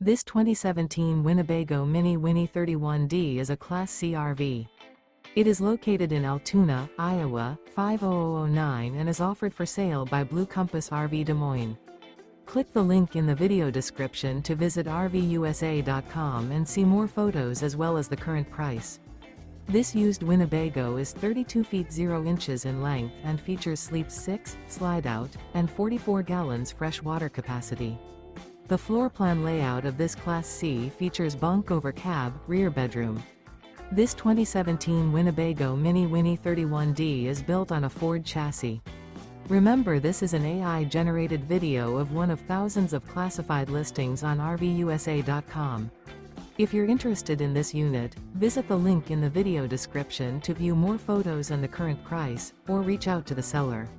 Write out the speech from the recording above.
This 2017 Winnebago Minnie Winnie 31D is a Class C RV. It is located in Altoona, Iowa, 50009 and is offered for sale by Blue Compass RV Des Moines. Click the link in the video description to visit RVUSA.com and see more photos as well as the current price. This used Winnebago is 32 feet 0 inches in length and features sleep 6, slide-out, and 44 gallons fresh water capacity. The floor plan layout of this Class C features bunk over cab, rear bedroom. This 2017 Winnebago Minnie Winnie 31D is built on a Ford chassis. Remember, this is an AI-generated video of one of thousands of classified listings on RVUSA.com. If you're interested in this unit, visit the link in the video description to view more photos and the current price, or reach out to the seller.